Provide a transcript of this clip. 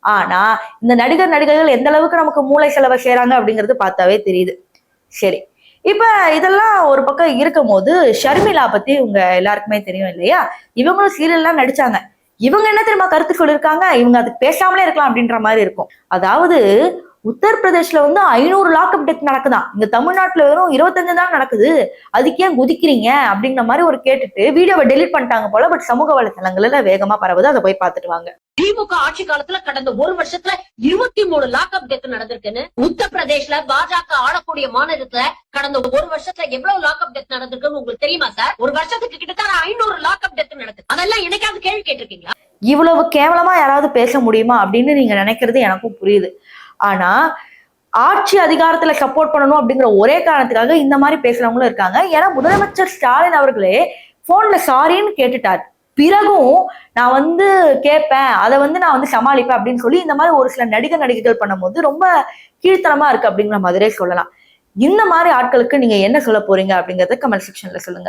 ஆனா இந்த நடிகர்கள் எந்த அளவுக்கு நமக்கு மூளை செலவை செய்யறாங்க அப்படிங்கிறது பார்த்தாவே தெரியுது. சரி, இப்ப இதெல்லாம் ஒரு பக்கம் இருக்கும் போது ஷர்மிளா பத்தி உங்க எல்லாருக்குமே தெரியும் இல்லையா? இவங்களும் சீரியல்லாம் நடிச்சாங்க. இவங்க என்ன தெரியுமா கருத்து சொல்லியிருக்காங்க, இவங்க அதுக்கு பேசாமலே இருக்கலாம் அப்படின்ற மாதிரி இருக்கும். அதாவது உத்தரப்பிரதேஷ்ல 500 லாக்அப் டெத் நடக்குதாம். இங்க தமிழ்நாட்டுல வெறும் 25 தான் நடக்குது. அதுக்கு ஏன் குதிக்கிறீங்க அப்படிங்கிற மாதிரி ஒரு கேட்டுட்டு வீடியோவை டெலிட் பண்ணிட்டாங்க போல. பட் சமூக வலைதளங்கள்ல வேகமா பரவுது. அதை போய் பார்த்துட்டு வாங்க. திமுக ஆட்சி காலத்துல கடந்த ஒரு வருஷத்துல 23 லாக்அப் டெத் நடந்திருக்குன்னு, உத்தரப்பிரதேஷ்ல பாஜக ஆளக்கூடிய மாநிலத்துல கடந்த ஒரு வருஷத்துல எவ்வளவு லாக்அப் டெத் நடந்திருக்குன்னு உங்களுக்கு தெரியுமா சார்? ஒரு வருஷத்துக்கு கிட்டத்தட்ட 500 லாக்அப் டெத் நடக்குது. அதெல்லாம் என்னைக்காவது கேள்வி கேட்டிருக்கீங்களா? இவ்வளவு கேவலமா யாராவது பேச முடியுமா அப்படின்னு நீங்க நினைக்கிறது எனக்கும் புரியுது. ஆனா ஆட்சி அதிகாரத்துல சப்போர்ட் பண்ணணும் அப்படிங்கிற ஒரே காரணத்துக்காக இந்த மாதிரி பேசுறவங்களும் இருக்காங்க. ஏன்னா முதலமைச்சர் ஸ்டாலின் அவர்களே போன்ல சாரின்னு கேட்டுட்டார். பிறகும் நான் கேட்பேன், அதை நான் சமாளிப்பேன் அப்படின்னு சொல்லி இந்த மாதிரி ஒரு சில நடிகைகள் பண்ணும்போது ரொம்ப கீழ்த்தனமா இருக்கு அப்படிங்கிற மாதிரியே சொல்லலாம். இந்த மாதிரி ஆட்களுக்கு நீங்க என்ன சொல்ல போறீங்க அப்படிங்கறத கமெண்ட் செக்ஷன்ல சொல்லுங்க.